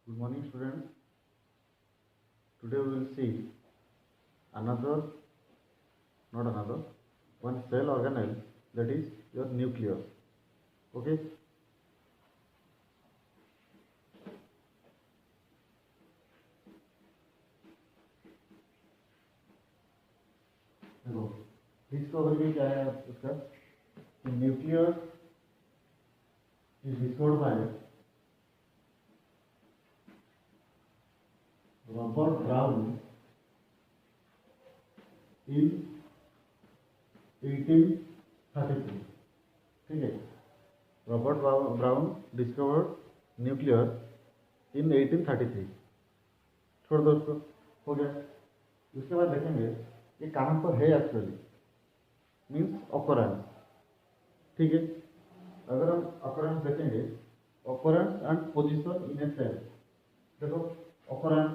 Good morning, students. Today we will see another, not another, one cell organelle, that is your nucleus. Okay. देखो इसका overview क्या है उसका nucleus is discovered by Robert brown इन 1833. ठीक है, Robert brown discovered nucleus in 1833. छोड़ दो उसको, हो गया. उसके बाद देखेंगे ये कहाँ पर है एक्चुअली, मीन्स ऑकरेंस. ठीक है, अगर हम ऑकरेंस देखेंगे, occurrence and position in a cell. देखो ऑकरेंस,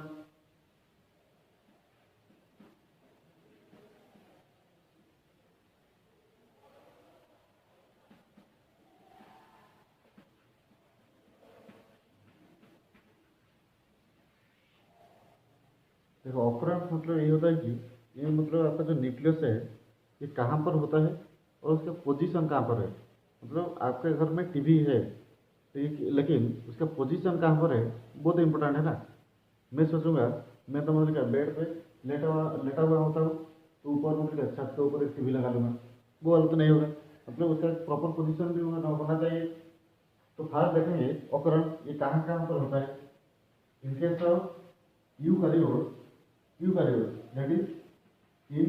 देखो ऑकरेंस मतलब ये होता है कि ये मतलब आपका जो न्यूक्लियस है ये कहाँ पर होता है और उसका पोजीशन कहाँ पर है. मतलब आपके घर में टीवी है तो ये, लेकिन उसका पोजीशन कहाँ पर है वो तो इम्पोर्टेंट है ना. मैं सोचूंगा, मैं तो मतलब क्या बेड पे लेटा हुआ होता हूँ तो ऊपर मतलब छत के ऊपर एक टीवी लगा लूँगा, वो वाला तो नहीं होगा. मतलब उसका एक प्रॉपर पोजीशन भी होना चाहिए. तो फर्स्ट देखेंगे ऑकरेंस ये कहाँ कहाँ पर होता है. In case of eukaryote, that is in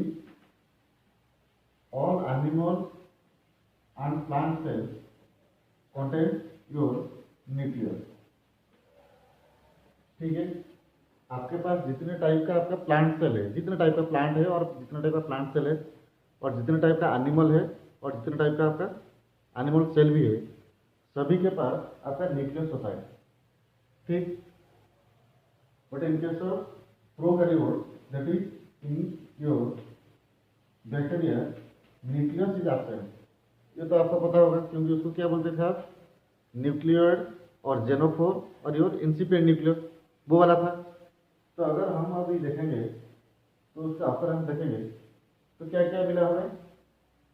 all animal and plant cells contain your nucleus. ठीक है, आपके पास जितने टाइप का आपका प्लांट सेल है, जितने टाइप का प्लांट है और जितने टाइप का प्लांट सेल है और जितने टाइप का एनिमल है और जितने टाइप का आपका एनिमल सेल भी है, सभी के पास आपका न्यूक्लियस होता है. ठीक, but in case of prokaryote, that is in your bacteria, nucleus is absent. ये तो आपको पता होगा क्योंकि उसको क्या बोलते थे आप, न्यूक्लियोइड और जेनोफोर और योर इंसिपिएंट न्यूक्लियस, वो वाला था. तो अगर हम अभी देखेंगे तो उसका अपर हम देखेंगे तो क्या क्या मिला हमें.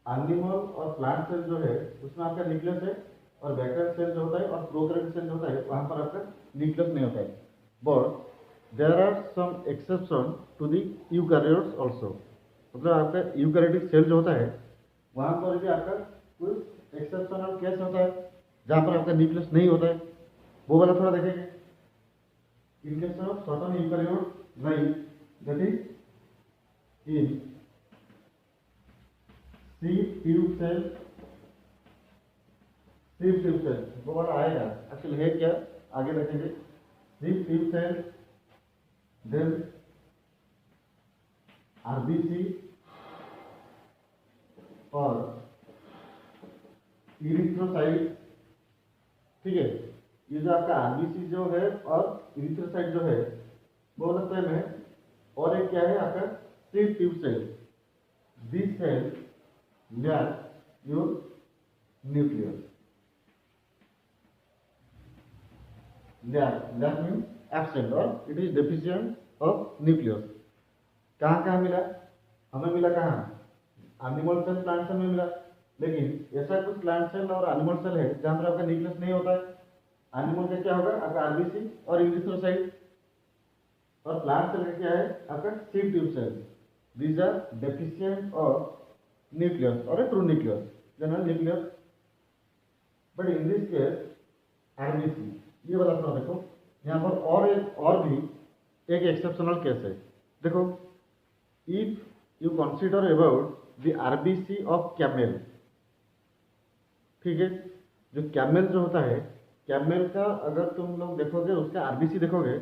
एनिमल और प्लांट सेल जो है उसमें आपका न्यूक्लियस है और बैक्टीरियल सेल जो होता है और प्रोकैरियोटिक सेल जो होता है वहाँ पर आपका न्यूक्लियस नहीं होता है. But there are some exception to the eukaryotes also. मतलब आपका यूकैरियोटिक सेल जो होता है वहाँ पर भी आपका कुछ एक्सेप्शनल केस होता है जहाँ पर आपका न्यूक्लियस नहीं होता है, वो वाला थोड़ा देखेंगे. In case of certain eukaryote like that is in sieve tube cell, sieve tube cell वो वाला आएगा. एक्चुअली है क्या, आगे देखेंगे. Sieve tube cell, then RBC और इरिथ्रोसाइट. ठीक है, ये जो आपका आरबीसी जो है और इरिथ्रोसाइट जो है वो वाला सेल है. और एक क्या है आपका sieve tube cell. This cell lack your nucleus. Lack means absent और it is deficient of nucleus. कहाँ कहाँ मिला, हमें मिला कहाँ, एनिमल सेल प्लांट सेल में मिला. लेकिन ऐसा कुछ प्लांट सेल और एनिमल सेल है जहाँ पर आपका न्यूक्लियस नहीं होता है. एनिमल का क्या होगा आपका आरबीसी और इरिथ्रोसाइट, और प्लांट सेल का क्या है आपका sieve tube cell. These are deficient of nucleus और a true nucleus, general nucleus. But in this case RBC, ये वाला थोड़ा देखो. यहाँ पर और भी एक एक्सेप्शनल केस है. देखो, if you consider about the RBC of camel. ठीक है, जो कैमेल जो होता है, कैमेल का अगर तुम लोग देखोगे उसका आरबीसी देखोगे,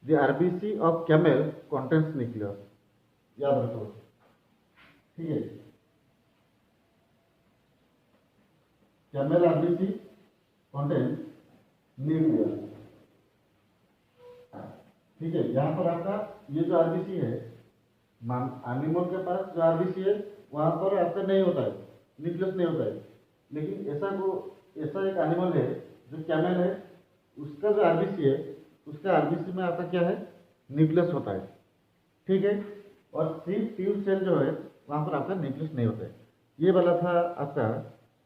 the RBC of camel contents nucleus. याद रखो. ठीक है, कैमेल आरबीसी कंटेंट्स न्यूक्लियस. ठीक है, यहाँ पर आपका ये जो आरबीसी है, एनिमल के पास जो आरबीसी है वहाँ पर आपका नहीं होता है, न्यूक्लियस नहीं होता है. लेकिन ऐसा एक एनिमल है जो कैमल है, उसका जो आरबीसी है उसका आरबीसी में आपका क्या है, न्यूक्लियस होता है, ठीक है। और सिर्फ ट्यूब सेल जो है वहाँ पर आपका न्यूक्लियस नहीं होता है। ये वाला था आपका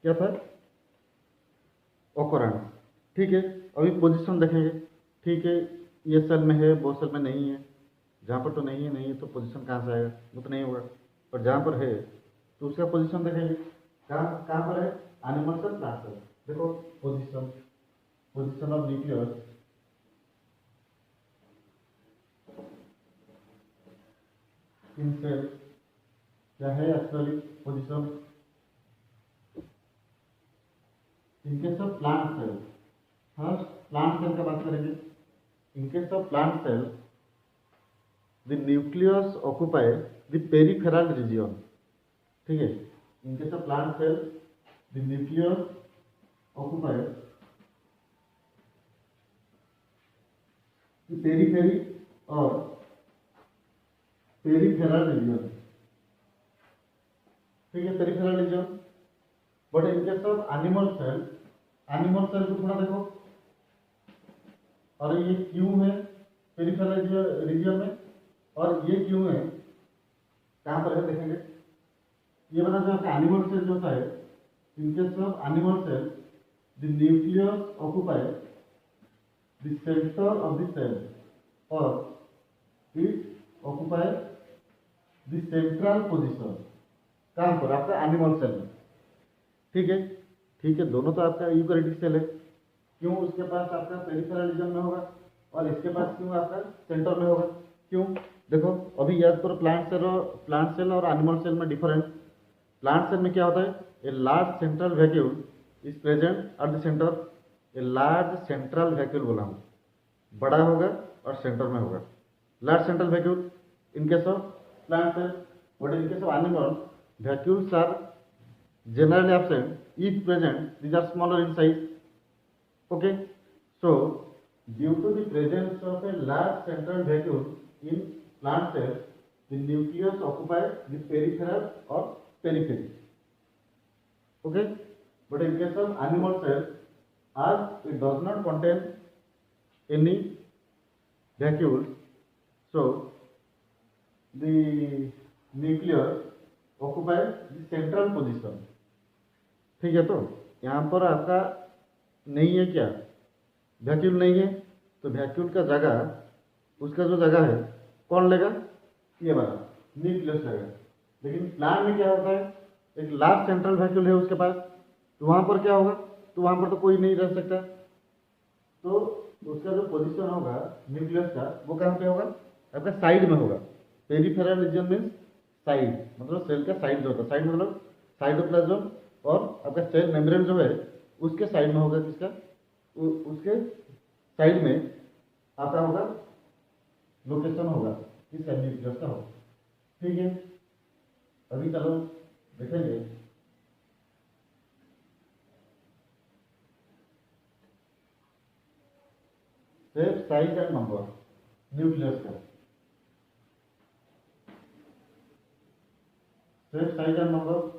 क्या था, ऑकरेंस, ठीक है। अभी पोजीशन देखेंगे, ठीक है, ये सेल में है वो सेल में नहीं है, जहाँ पर तो नहीं है तो पोजीशन कहाँ से आएगा, वो तो नहीं होगा। और जहाँ पर है तो उसका पोजीशन देखेंगे, कहाँ कहाँ पर है, एनिमल सेल प्लांट सेल। देखो position, position of nucleus, in cell क्या है actually position in case of plant cell. First plant cell का बात करेंगे। In case of plant cell the nucleus occupy the peripheral region, ठीक है। In case of plant cell the nucleus occupy the periphery और peripheral region, ठीक है, peripheral region. But in case of animal cell को थोड़ा देखो, और ये क्यों है पेरिफेरल रीजन में, और ये क्यों है कहाँ पर है देखेंगे। ये बता जो आपका एनिमल सेल जो होता है, in case of animal cell the nucleus occupy the centre of the cell और it occupy the central position, कहाँ पर आपका एनिमल सेल में, ठीक है, ठीक है। दोनों तो आपका यूकैरियोटिक सेल है, क्यों उसके पास आपका पेरिफेरल रीजन में होगा और इसके पास क्यों आपका सेंटर में होगा, क्यों। देखो अभी याद करो, प्लांट सेल और एनिमल सेल में डिफरेंस। प्लांट सेल में क्या होता है, a large central vacuole is present at the centre. A large central vacuole बोला हूँ, बड़ा होगा और सेंटर में होगा, large central vacuole in case of plant cell. But in case of animal vacuoles are generally absent. If present, these are smaller in size. Okay, so due to the presence of a large central vacuole in plant cells, the nucleus occupies the peripheral or periphery. Okay, but in case of animal cells, as it does not contain any vacuoles, so the nucleus occupies the central position. ठीक है, तो यहाँ पर आपका नहीं है क्या, vacuole नहीं है, तो वैक्यूल का जगह, उसका जो जगह है कौन लेगा, ये वाला न्यूक्लियस लेगा। लेकिन प्लांट में क्या होता है, एक लार्ज सेंट्रल वैक्यूल है उसके पास, तो वहाँ पर क्या होगा, तो वहाँ पर तो कोई नहीं रह सकता, तो उसका जो पोजीशन होगा न्यूक्लियस का वो कहाँ पे होगा, आपका साइड में होगा। पेरिफेरल रीजन मीन्स साइड, मतलब सेल का साइड जो होता है, साइड मतलब साइटोप्लाज्म और आपका सेल मेम्ब्रेन जो है उसके साइड में होगा, किसका, उसके साइड में आपका होगा लोकेशन होगा, किस न्यूक्लियस का होगा, ठीक है। अभी चलो देखेंगे shape, size and number nucleus का। शेप, साइज एंड नंबर,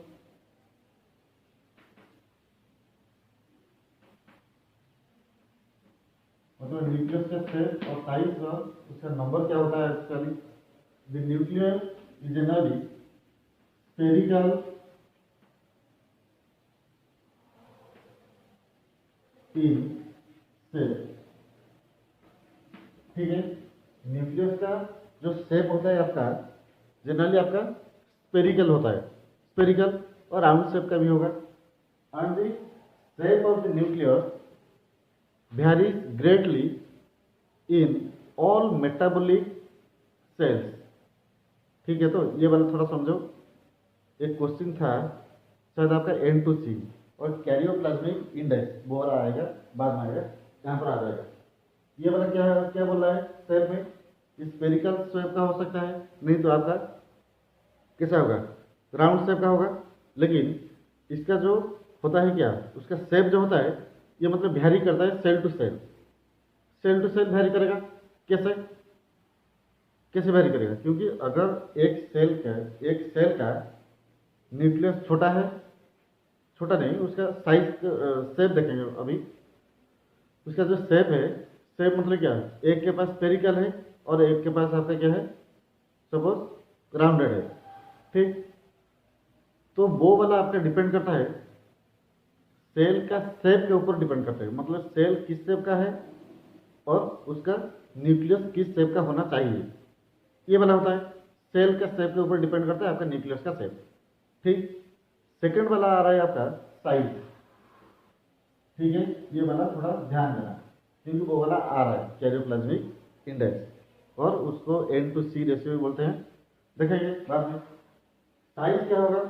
मतलब न्यूक्लियस का शेप और साइज और उसका नंबर क्या होता है actually. The nucleus is generally spherical in shape, ठीक है। न्यूक्लियस का जो शेप होता है आपका जनरली आपका स्फेरिकल होता है, स्फेरिकल और राउंड शेप का भी होगा। And the shape of the nucleus varies greatly in all metabolic cells, ठीक है। तो ये वाला थोड़ा समझो, एक क्वेश्चन था शायद आपका N2C और कैरियोप्लाज्मिक इंडेक्स, वो वाला आएगा बाद में आएगा, यहाँ पर आ जाएगा। ये वाला क्या है, क्या बोल रहा है, शेप में स्फेरिकल शेप का हो सकता है, नहीं तो आपका कैसा होगा, राउंड शेप का होगा। लेकिन इसका जो होता है क्या, उसका शेप जो होता है ये मतलब वैरी करता है cell to cell, cell to cell vary करेगा। कैसे कैसे वैरी करेगा, क्योंकि अगर एक सेल का न्यूक्लियस छोटा है, छोटा नहीं, उसका साइज शेप देखेंगे अभी, उसका जो शेप है शेप मतलब क्या है, एक के पास स्फेरिकल है और एक के पास आपका क्या है, सपोज राउंडेड है। ठीक, तो वो वाला आपका डिपेंड करता है सेल का शेप के ऊपर डिपेंड करता है, मतलब सेल किस शेप का है और उसका न्यूक्लियस किस शेप का होना चाहिए, ये वाला होता है। सेल का शेप के ऊपर डिपेंड करता है आपका न्यूक्लियस का शेप। ठीक, सेकंड वाला आ रहा है आपका साइज। ठीक है, ये वाला थोड़ा ध्यान देना क्योंकि वो वाला आ रहा है कैरियोप्लाज्मिक इंडेक्स, और उसको N/C रेशियो भी बोलते हैं, देखेंगे बाद में। साइज क्या होगा,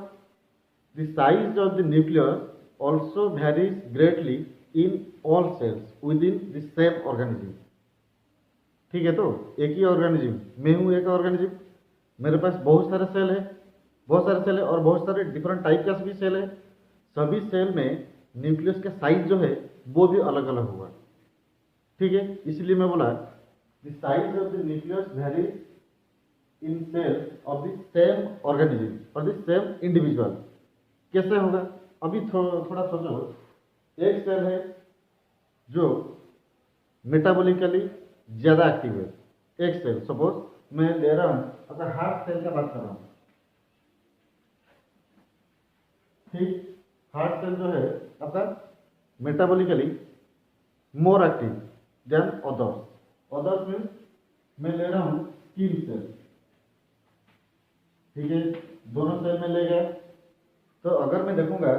the size of the nucleus also varies greatly in all cells within the same organism. ठीक है, तो एक ही ऑर्गेनिज्म, मैं हूँ एक ऑर्गेनिज्म, मेरे पास बहुत सारे सेल है, बहुत सारे सेल है और बहुत सारे डिफरेंट टाइप का भी सेल है। सभी सेल में न्यूक्लियस का साइज जो है वो भी अलग अलग होगा। ठीक है, इसलिए मैं बोला the size of the nucleus varies in cells of the same organism और द सेम इंडिविजुअल। कैसे होगा, अभी थोड़ा सोचो, एक सेल है जो मेटाबॉलिकली ज्यादा एक्टिव है, एक सेल, सपोज मैं ले रहा हूं अगर हार्ट सेल का बात कर रहा हूं। ठीक, हार्ट सेल जो है आपका metabolically more active than others. Others means मैं ले रहा हूं स्किन सेल। ठीक है, दोनों सेल में ले गया, तो अगर मैं देखूंगा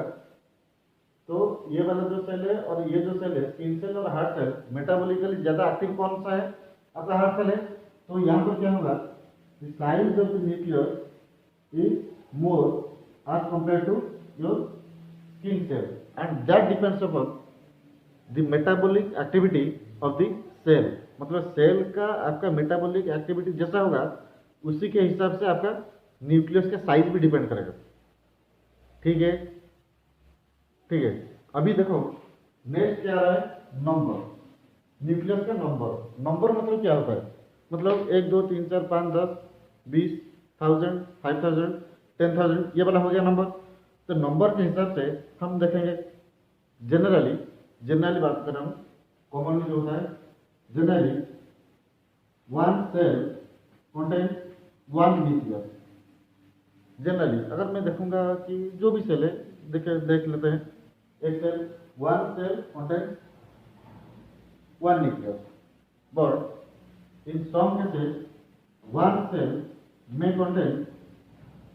तो ये वाला जो सेल है और ये जो सेल है, स्किन सेल और हार्ट सेल, मेटाबॉलिकली ज्यादा एक्टिव कौन सा है, आपका हार्ट सेल है। तो यहाँ पर क्या होगा, the size of the nucleus is more as compare to your skin cell and that depends upon the metabolic activity of the cell. मतलब सेल का आपका मेटाबॉलिक एक्टिविटी जैसा होगा उसी के हिसाब से आपका न्यूक्लियस का साइज भी डिपेंड करेगा। ठीक है, ठीक है, अभी देखो नेक्स्ट क्या आ रहा है, नंबर, न्यूक्लियस का नंबर। नंबर मतलब क्या होता है, मतलब 1 2 3 4 5 10 20 1000 5000 10,000, ये वाला हो गया नंबर। तो नंबर के हिसाब से हम देखेंगे, जनरली बात कर रहा हूँ, कॉमनली जो होता है, generally one cell contain one nucleus. Generally अगर मैं देखूंगा कि जो भी सेल है, देख लेते हैं, एक cell, one cell contain one nucleus, but in some cases one cell may contain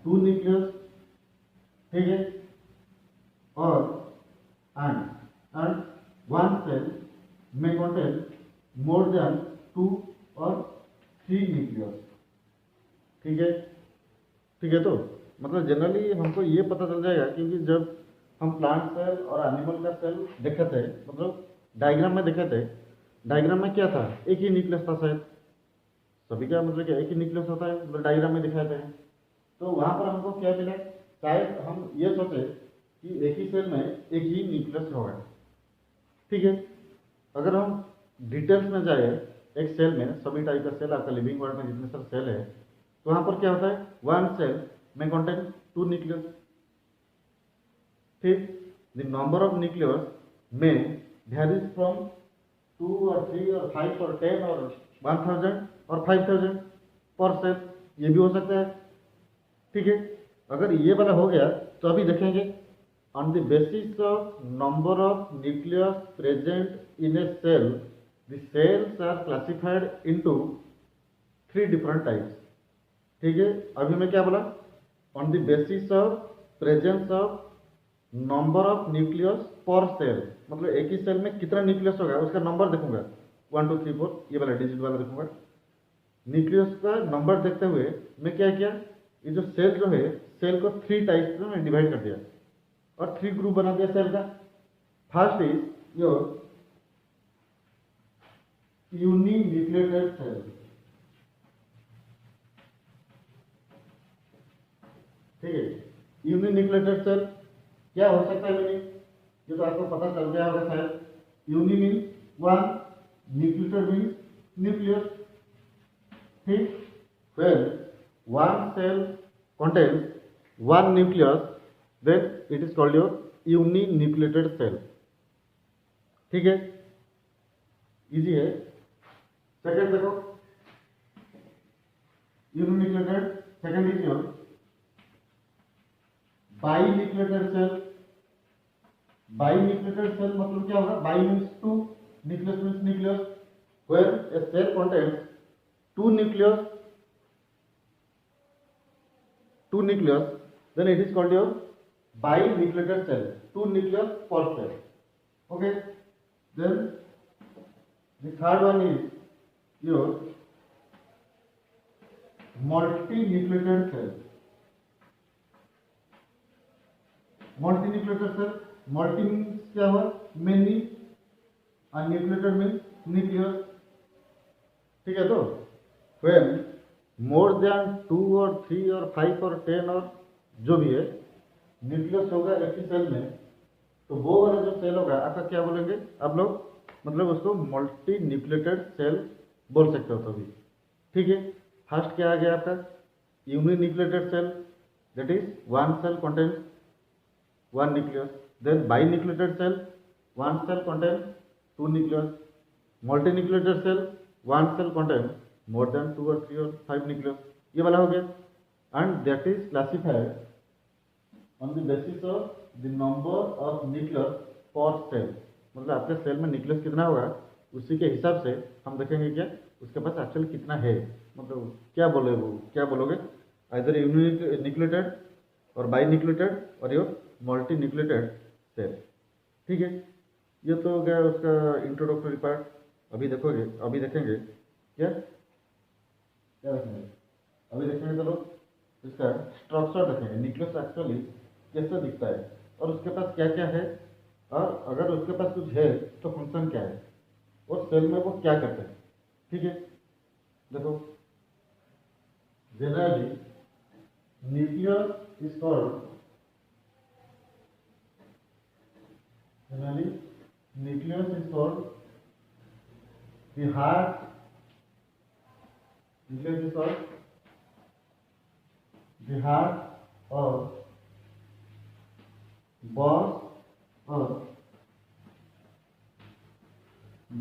two nucleus। ठीक है, और and one cell may contain more than 2 or 3 nucleus। ठीक है, ठीक है, तो मतलब जनरली हमको ये पता चल जाएगा क्योंकि जब हम प्लांट सेल और एनिमल का सेल देखे थे, मतलब डायग्राम में देखे थे, डायग्राम में क्या था, एक ही न्यूक्लियस था शायद, सभी का मतलब क्या एक ही न्यूक्लियस होता है, मतलब डायग्राम में दिखाते हैं। तो वहां पर हमको क्या मिला, शायद हम ये सोचे कि एक ही सेल में एक ही न्यूक्लियस होगा। ठीक है, अगर हम डिटेल्स में जाए, एक सेल में सभी टाइप का सेल, आपका लिविंग वर्ल्ड में जितने सारे सेल है, तो वहां पर क्या होता है, वन सेल में कंटेन 2 न्यूक्लियस। ठीक, द नंबर ऑफ न्यूक्लियस में वेरीज फ्रॉम 2 और 3 और 5 और 10 और 1000 और 5000 पर सेल, ये भी हो सकता है। ठीक है, अगर ये वाला हो गया तो अभी देखेंगे, on the basis of number of nucleus present in a cell the cells are classified into 3 different types. ठीक है, अभी मैं क्या बोला, on the basis of presence of number of nucleus पर सेल, मतलब एक ही सेल में कितना न्यूक्लियस होगा उसका नंबर देखूंगा, 1 2 3 4, ये वाला डिजिट वाला देखूंगा। न्यूक्लियस का नंबर देखते हुए मैं क्या किया, ये जो सेल जो है, सेल को 3 टाइप्स में डिवाइड कर दिया और 3 ग्रुप बना दिया सेल का। First is your uninucleated cell. ठीक है, यूनिन्यूक्लिएटेड सेल क्या हो सकता है, मीनिंग ये तो आपको पता चल गया होगा शायद। Uni means one, nucleated means nucleus. ठीक, when one cell contains one nucleus then it is called your uninucleated cell। ठीक है, इजी है, सेकेंड देखो uninucleotide, second is your binucleotide cell. Binucleotide cell मतलब क्या होगा? Bi means two, nucleus means nucleus, where a cell contains two nucleus, then it is called your binucleated cell, two nucleus per cell. Okay, then the third one is your multinucleated cell. Multinucleated cell, multi means क्या हुआ? Many, and nucleated means nucleus. ठीक है, तो when more than 2 और 3 और 5 और 10 और जो भी है न्यूक्लियस होगा एक ही सेल में, तो वो वाला जो सेल होगा आपका क्या बोलेंगे आप लोग? मतलब उसको मल्टी न्यूक्लिएटेड सेल बोल सकते हो कभी। ठीक है, फर्स्ट क्या आ गया आपका? Uninucleated cell, that is one cell contains one nucleus. Then binucleated cell, one cell contains two nucleus. Multinucleated cell, one cell contains more than 2 और 3 और 5 न्यूक्लियस। ये वाला हो गया। And that is classified on the basis of the number of nucleus पर cell. मतलब आपके cell में न्यूक्लियस कितना होगा उसी के हिसाब से हम देखेंगे क्या उसके पास एक्चुअली कितना है। मतलब क्या बोलोगे आइदर यूनिन्यूक्लियोटाइड और बाइन्यूक्लियोटाइड और यो मल्टी न्यूक्लियोटाइड सेल। ठीक है, ये तो हो गया उसका इंट्रोडक्टरी पार्ट। अभी देखेंगे क्या देखेंगे? अभी देखेंगे चलो इसका स्ट्रक्चर देखेंगे, न्यूक्लियस एक्चुअली कैसे दिखता है और उसके पास क्या क्या है, और अगर उसके पास कुछ है तो फंक्शन क्या है और सेल में वो क्या करते हैं। ठीक है, देखो generally nucleus is called the heart, nucleus is called the heart or boss or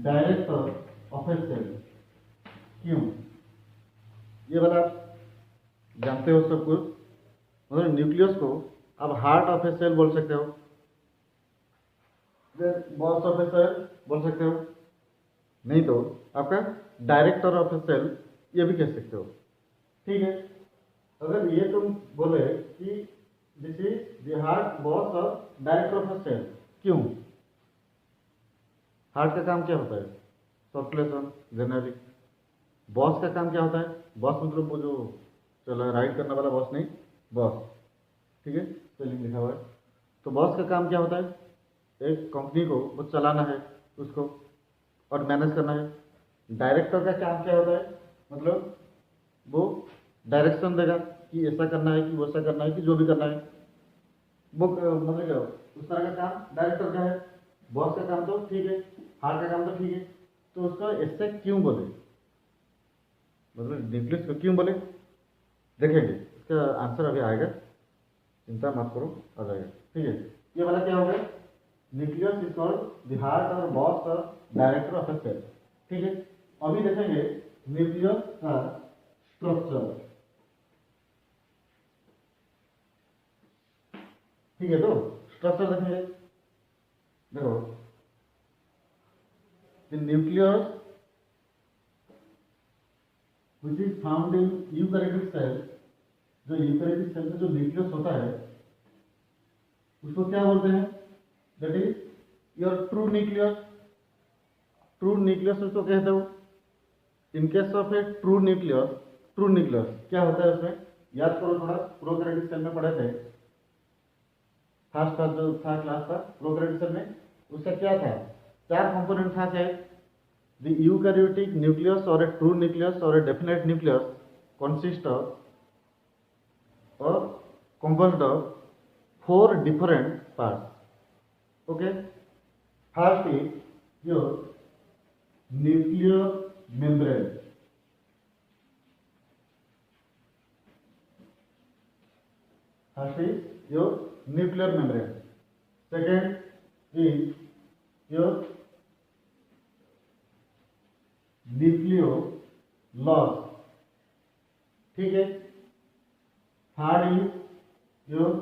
director of a cell। क्यों? ये वाला जानते हो सब कुछ। मतलब न्यूक्लियस को आप हार्ट ऑफ ए सेल बोल सकते हो, बॉस ऑफ ए सेल बोल सकते हो, नहीं तो आपका डायरेक्टर ऑफ ए सेल ये भी कह सकते हो। ठीक है, अगर ये तुम बोले कि this is the heart boss of director of a cell, क्यों? हार्ट का काम क्या होता है? Circulation generally. बॉस का काम क्या होता है? बॉस मतलब वो जो चलो राइड करने वाला बॉस नहीं, बॉस। ठीक है, स्पेलिंग लिखा हुआ है। तो बॉस का काम क्या होता है? एक कंपनी को वो चलाना है उसको और मैनेज करना है। डायरेक्टर का काम क्या होता है? मतलब वो डायरेक्शन देगा कि ऐसा करना है कि वैसा करना है कि जो भी करना है वो मतलब क्या उस तरह का काम डायरेक्टर का है। बॉस का काम तो ठीक है, हार्ट का काम तो ठीक है, तो उसको ऐसे क्यों बोले? मतलब न्यूक्लियस को क्यों बोले देखेंगे, इसका आंसर अभी आएगा, चिंता मत करो, आ जाएगा। ठीक है, ये वाला क्या हो गया? Nucleus is called the heart और बॉस और डायरेक्टर ऑफ ए सेल। ठीक है, अभी देखेंगे न्यूक्लियस का स्ट्रक्चर। ठीक है, तो स्ट्रक्चर देखेंगे। देखो the nucleus which is found in eukaryotic cell, जो यूकैरियोटिक सेल में जो न्यूक्लियस होता है उसको क्या बोलते हैं? That is your true nucleus. True nucleus उसको कहते हो। In case of a true nucleus क्या होता है उसमें? याद करो थोड़ा, प्रोकैरियोटिक सेल में पढ़े थे, फर्स्ट जो था क्लास था प्रोकैरियोटिक सेल में, उसका क्या था? 4 कंपोनेंट था। क्या? द यूकैरियोटिक न्यूक्लियस और ए ट्रू न्यूक्लियस और a definite nucleus consist of और composed of 4 different parts। Okay, first is your nuclear membrane। First is your nuclear membrane। Second is your nucleolus, ठीक है। Third is your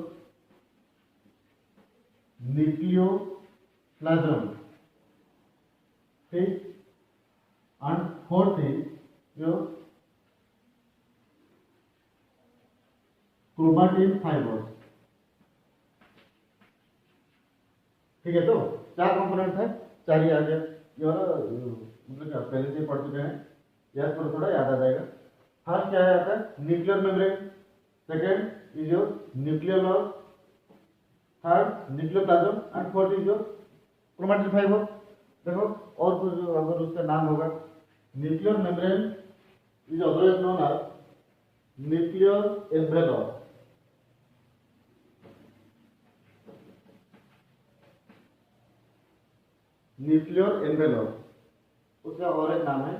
nucleoplasm, ठीक। And fourth is your chromatin fibres, ठीक है। तो चार component है, चार ही आ गया। मतलब क्या पहले से पढ़ चुके हैं, याद थोड़ा थोड़ा याद आ जाएगा। फर्स्ट क्या आता है nuclear membrane, second is your nucleolus, third nucleoplasm and fourth is your chromatin fibre. देखो और कुछ अगर उसका नाम होगा, nuclear membrane is otherwise known as nuclear envelope, nuclear envelope उसका और एक नाम है।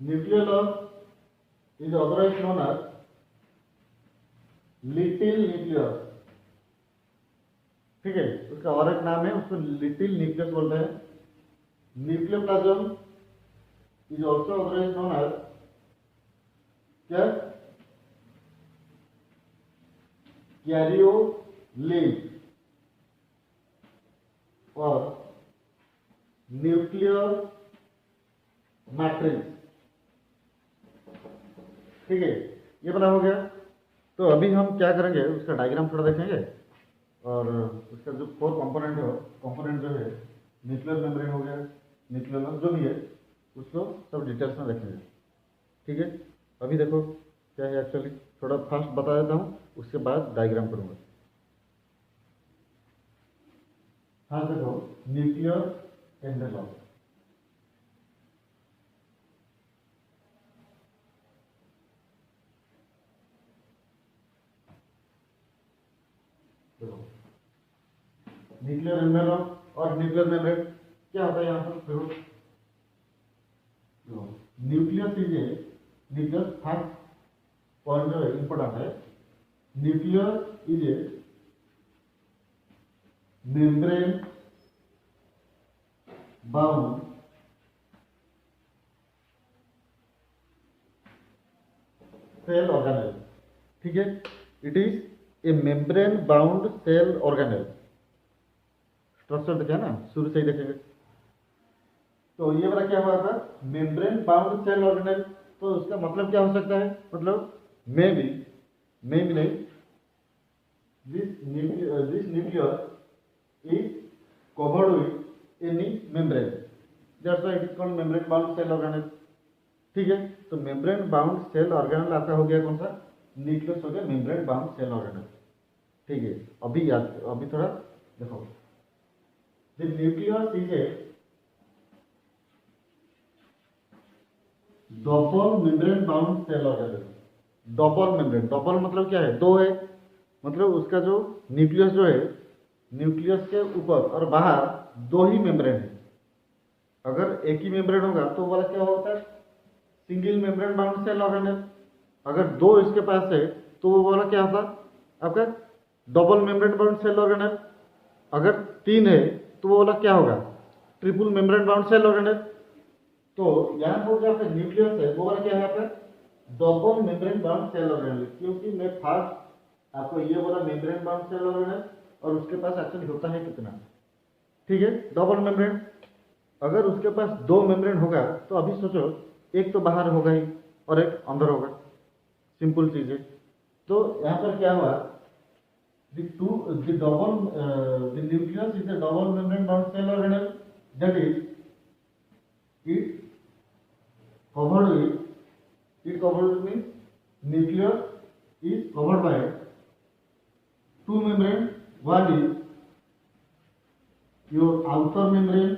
Nucleolus is otherwise known as little nucleus, ठीक है। उसका और एक नाम है, उसको लिटिल न्यूक्लियस बोलते हैं। Nucleoplasm is also otherwise known as क्या, कैरियोलिन और न्यूक्लियर मैट्रिक्स, ठीक है। ये बना हो गया। तो अभी हम क्या करेंगे, उसका डायग्राम थोड़ा देखेंगे और उसका जो फोर कंपोनेंट है, कंपोनेंट जो है न्यूक्लियर मेम्ब्रेन हो गया, न्यूक्लियोलस जो भी है, उसको सब डिटेल्स में देखेंगे, ठीक है। अभी देखो क्या है, एक्चुअली थोड़ा फास्ट बता देता हूँ, उसके बाद डायग्राम करूँगा। हाँ देखो, न्यूक्लियर एनवेलप, न्यूक्लियर एनवेलप और न्यूक्लियर मेम्ब्रेन क्या होता है यहाँ पर देखो। Nucleus is a, nucleus first point जो है इंपॉर्टेंट है। Nuclear is a membrane bound cell organelle, ठीक है। It is a membrane bound cell organelle. Structure देखे ना, शुरू से ही देखेंगे। तो ये वाला क्या हुआ था, मेम्ब्रेन बाउंड सेल ऑर्गेनेल। तो उसका मतलब क्या हो सकता है, मतलब मे बी नहीं, this nuclear is covered with any membrane, that's why it is called membrane bound cell organelle, ठीक है। तो membrane bound cell organelle आपका हो गया कौन सा, न्यूक्लियस हो गया membrane bound cell organelle, ठीक है। अभी थोड़ा देखो, the nucleus is a double membrane bound cell organelle। Double membrane, double मतलब क्या है, दो है, मतलब उसका जो न्यूक्लियस जो है, न्यूक्लियस के ऊपर और बाहर दो ही मेम्ब्रेन है। अगर एक ही मेम्ब्रेन होगा तो वाला क्या होता है, single membrane bound cell organelle. अगर दो इसके पास है तो वो वाला क्या होता आपका, double membrane bound cell organelle. अगर तीन है तो वो वाला क्या होगा, triple membrane bound cell organelle. तो यहाँ पर जो आपका न्यूक्लियस है वो वाला क्या है आपका, double membrane bound cell organelle. क्योंकि मैं फर्स्ट आपको ये बोला मेम्ब्रेन बाउंड सेल ऑर्गेनेल, और उसके पास एक्चुअली होता है कितना, ठीक है, डबल मेम्ब्रेन। अगर उसके पास दो मेम्ब्रेन होगा तो अभी सोचो, एक तो बाहर होगा ही और एक अंदर होगा, सिंपल चीज है। तो यहाँ पर क्या हुआ, the nucleus is a double membrane bound cell organelle, that is it covered means nucleus is covered by two membrane. One is your outer membrane,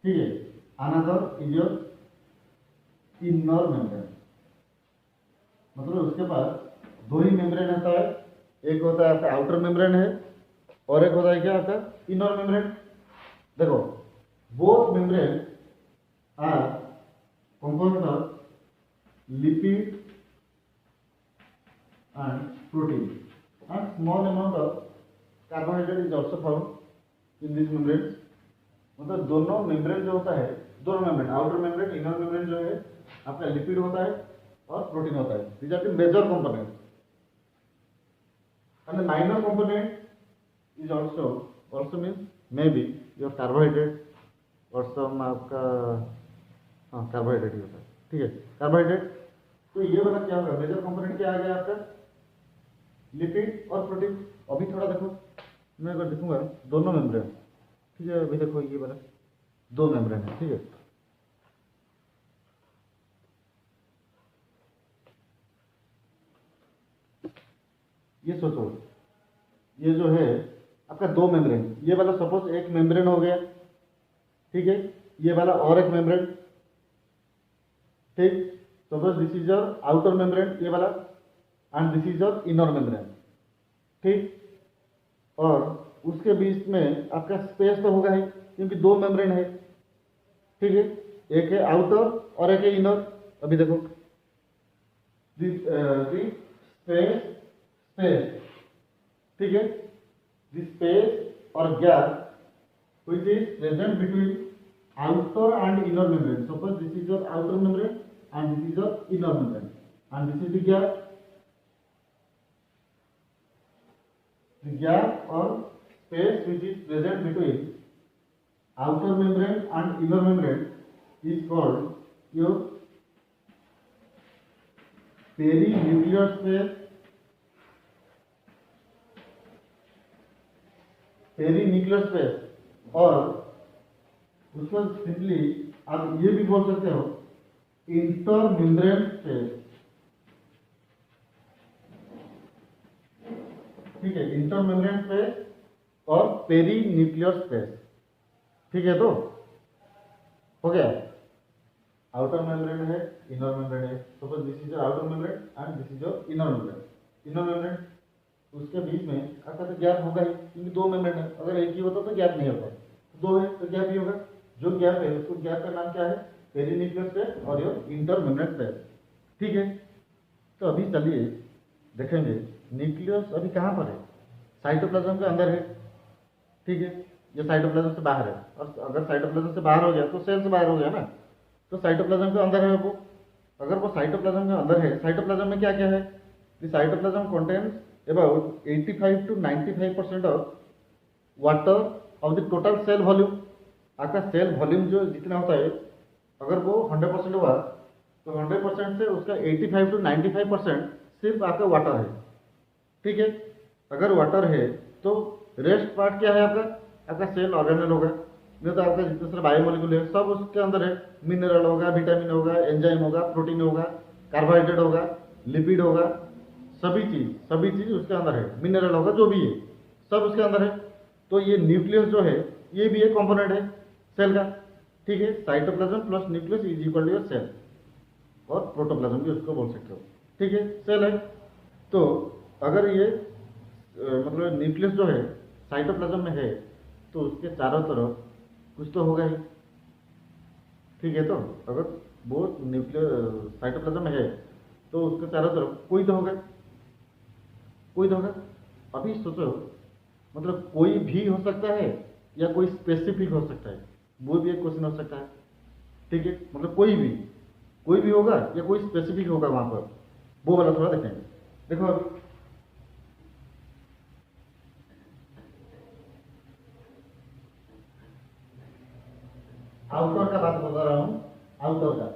ठीक है, another is your inner membrane। मतलब उसके पास दो ही मेम्ब्रेन होता है, एक होता है आपका आउटर मेम्ब्रेन है और एक होता है क्या आपका इनर मेम्ब्रेन। देखो, both membrane are composed of lipid and protein, and small amount of carbohydrate is also found in these membranes, मतलब दोनों मेम्ब्रेन जो होता है, दोनों membrane, outer membrane, inner membrane जो है आपका लिपिड होता है और प्रोटीन होता है। These are the major component and the minor component is also means may be your carbohydrate और सम आपका, हाँ कार्बोहाइड्रेट ही होता है, ठीक है कार्बोहाइड्रेट। तो ये वाला क्या होगा, मेजर कंपोनेंट क्या आ गया आपका, लिपिड और प्रोटीन। अभी थोड़ा देखो, मैं अगर देखूंगा दोनों मेम्ब्रेन, ठीक है अभी देखो ये वाला दो मेम्ब्रेन है, ठीक है ये सोचो, ये जो है आपका दो मेम्ब्रेन, ये वाला सपोज एक मेम्ब्रेन हो गया, ठीक है ये वाला और एक मेम्ब्रेन, ठीक suppose this is your outer membrane ये वाला and this is your inner membrane, ठीक। और उसके बीच में आपका स्पेस तो होगा ही क्योंकि दो मेम्ब्रेन है, ठीक है एक है आउटर और एक है इनर। अभी देखो दिस स्पेस स्पेस, ठीक है दिस स्पेस और gap which is present between outer and inner membrane. Suppose this is your outer membrane and this is your inner membrane and this is the gap. The gap or space which is present between outer membrane and inner membrane is called your perinuclear space. Perinuclear space और उसको simply आप ये भी बोल सकते हो inter membrane space, ठीक है इंटर मेम्ब्रेन स्पेस और पेरीन्यूक्लियर स्पेस, ठीक है तो हो गया। आउटर मेम्ब्रेन है इनर मेम्ब्रेन है, suppose this is your outer membrane and this is your inner membrane. Inner membrane उसके बीच में आपका तो गैप होगा ही क्योंकि दो मेम्ब्रेन है, अगर एक ही होता तो गैप नहीं होता, दो है तो गैप ही होगा। जो गैप है उसको गैप का नाम क्या है, पेरीन्यूक्लियर स्पेस और योर इंटर मेम्ब्रेन स्पेस, ठीक है। तो अभी चलिए देखेंगे न्यूक्लियस अभी कहाँ पर है, साइटोप्लाज्म के अंदर है, ठीक है ये साइटोप्लाज्म से बाहर है और अगर साइटोप्लाज्म से बाहर हो गया तो सेल से बाहर हो गया ना, तो साइटोप्लाज्म के अंदर है वो। अगर वो साइटोप्लाज्म के अंदर है, साइटोप्लाज्म में क्या क्या है, the cytoplasm contains about 85 to 95% of water of the total cell volume। आपका सेल वॉल्यूम जो जितना होता है अगर वो 100% हुआ तो 100% से उसका 85 to 95% सिर्फ आपका वाटर है, ठीक है। अगर वाटर है तो रेस्ट पार्ट क्या है आपका, आपका सेल ऑर्गेनल होगा, नहीं तो आपका जितने सारे बायोमोलिक्यूल है सब उसके अंदर है, मिनरल होगा, विटामिन होगा, एंजाइम होगा, प्रोटीन होगा, कार्बोहाइड्रेट होगा, लिपिड होगा, सभी चीज उसके अंदर है, मिनरल होगा जो भी है सब उसके अंदर है। तो ये न्यूक्लियस जो है ये भी एक कंपोनेंट है सेल का, ठीक है cytoplasm plus nucleus is equal to your cell, और प्रोटोप्लाज्म भी उसको बोल सकते हो, ठीक है सेल है। तो अगर ये मतलब न्यूक्लियस जो है साइटोप्लाज्म में है तो उसके चारों तरफ कुछ तो होगा ही, ठीक है। तो अगर वो न्यूक्लियस साइटोप्लाज्म में है तो उसके चारों तरफ कोई तो होगा, कोई तो होगा। अभी सोचो मतलब कोई भी हो सकता है या कोई स्पेसिफिक हो सकता है, वो भी एक क्वेश्चन हो सकता है, ठीक है मतलब कोई भी होगा या कोई स्पेसिफिक होगा वहां पर, वो वाला थोड़ा देखेंगे। देखो अभी आउटर का बात बता रहा हूँ, आउटर का,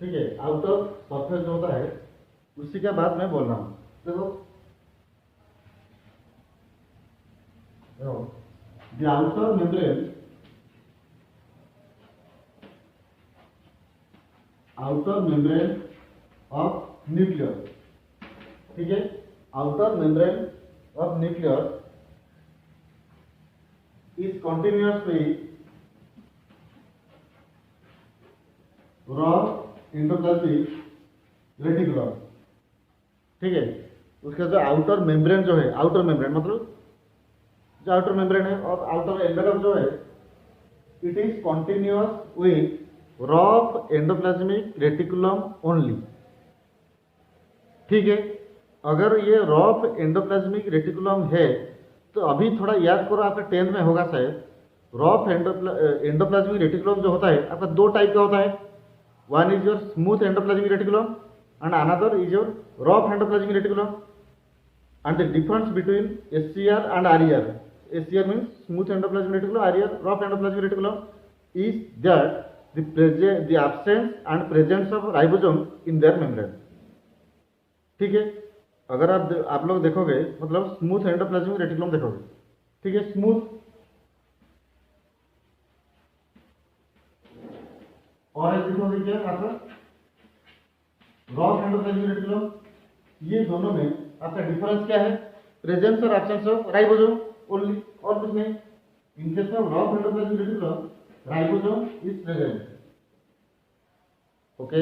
ठीक है आउटर सरफेस जो होता है उसी का बात मैं बोल रहा हूँ। देखो the outer membrane of nucleus, ठीक है outer membrane of nucleus is continuously raw endoplasmic reticulum, ठीक है। उसका जो आउटर मेम्ब्रेन जो है, आउटर मेम्ब्रेन मतलब जो आउटर मेम्ब्रेन है और आउटर एनवेलप जो है it is continuous with rough endoplasmic reticulum only, ठीक है। अगर ये रफ एंडोप्लाज्मिक रेटिकुलम है तो अभी थोड़ा याद करो आपका 10th में होगा शायद, रफ एंडोप्लाज्मिक रेटिकुलम जो होता है आपका दो टाइप का होता है। One is your smooth endoplasmic reticulum and another is your rough endoplasmic reticulum. And the difference between SCR and RER, SCR means smooth endoplasmic reticulum, RER rough endoplasmic reticulum, is that the absence and presence of ribosome in their membrane। ठीक है, अगर आप लोग देखोगे मतलब smooth endoplasmic reticulum देखोगे, ठीक है, स्मूथ और एक देखोगे क्या आपका रफ एंडोप्लाज्मिक रेटिकुलम। ये दोनों में आपका डिफरेंस क्या है? प्रेजेंस और एब्सेंस ऑफ राइबोसोम ओनली, और कुछ नहीं। In case of rough endoplasmic reticulum ribosome is present. Okay,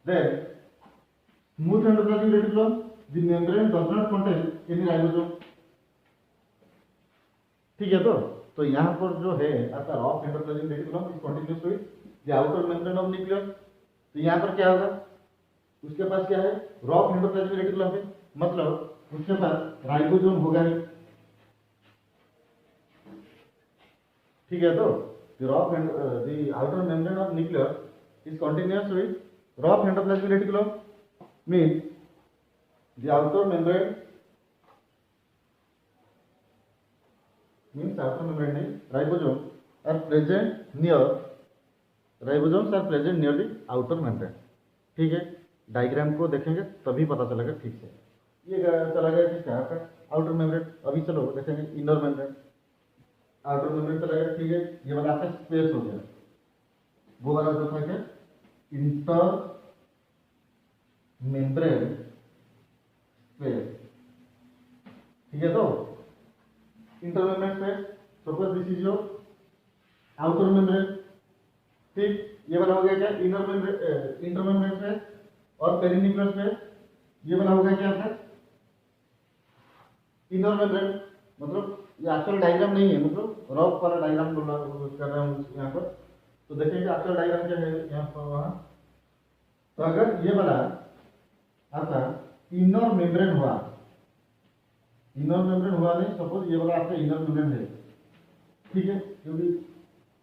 then smooth endoplasmic reticulum the membrane does not contain any ribosome. ठीक है, तो यहाँ पर जो है आपका rough endoplasmic reticulum is continuous with the outer membrane of nucleus. तो यहाँ पर क्या होगा? उसके पास क्या है? रफ एंडोप्लाज्मिक रेटिकुलम है, मतलब उसके पास राइबोसोम होगा ही। ठीक है, तो the outer membrane of nucleus is continuous with rough endoplasmic reticulum, means the outer membrane नहीं, ribosome are present near ribosomes are present near the outer membrane. ठीक है, डायग्राम को देखेंगे तभी पता चलेगा ठीक से। ये चला गया किसका? आपका आउटर मेम्ब्रेन। अभी चलो देखेंगे इनर मेम्ब्रेन। आउटर मेम्ब्रेन चला गया, ठीक है, ये वाला आपका स्पेस हो गया, वो वाला जो था क्या? Inter membrane space. ठीक है, तो inter membrane space, suppose this is your outer membrane. ठीक, ये वाला हो गया क्या? Inner membrane, inter membrane space और पेरिन्यूक्लियर स्पेस। ये वाला होगा क्या आपका? Inner membrane. मतलब ये एक्चुअल डायग्राम नहीं है, मतलब रफ वाला डायग्राम कर रहा हूँ यहाँ पर। तो देखेंगे एक्चुअल डायग्राम क्या है यहाँ पर वहाँ। तो अगर ये वाला आपका इनर मेम्ब्रेन हुआ, इनर मेम्ब्रेन हुआ नहीं, सपोज ये वाला आपका इनर मेम्ब्रेन है, ठीक है, क्योंकि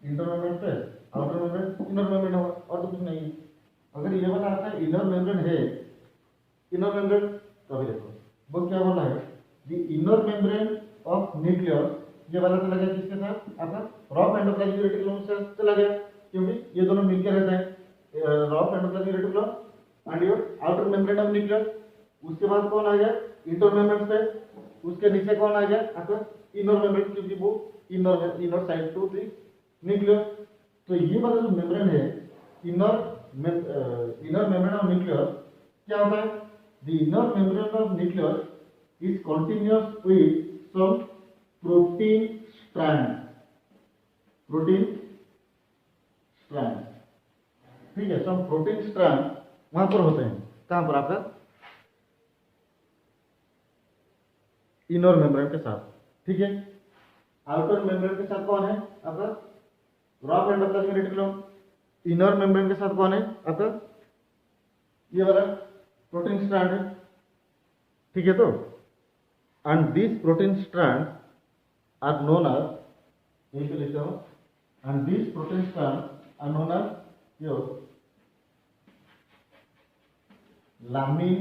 inter membrane space, outer membrane, inner membrane होगा, और तो कुछ नहीं है। अगर ये वाला आपका इनर मेम्ब्रेन है, इनर मेम्ब्रेन, तो अभी देखो वो क्या बोला है? The inner membrane of nucleus, ये वाला चला गया किसके साथ? आपका रफ एंडोप्लाज्मिक रेटिकुलम से चला गया, क्योंकि ये दोनों मिलकर रहते हैं, rough endoplasmic reticulum and your outer membrane of nucleus. उसके बाद कौन आ गया? इंटर मेम्ब्रेन पे। उसके नीचे कौन आ गया? आपका इनर मेम्ब्रेन, क्योंकि वो inner side to the nucleus. तो ये वाला जो मेम्ब्रेन है, इनर मेम्ब्रेन ऑफ न्यूक्लियस, क्या होता है? The inner membrane of nucleus is continuous with some protein strands, ठीक है, some protein strands वहां पर होते हैं। कहां पर? आपका इनर मेम्ब्रेन के साथ। ठीक है, आउटर मेम्ब्रेन के साथ कौन है? आपका rough endoplasmic reticulum. Inner membrane के साथ कौन है? आपका ये वाला प्रोटीन स्ट्रैंड है। ठीक है, तो and these protein strands are known as, यही पे लिखता हूँ, and these protein strands are known as your lamin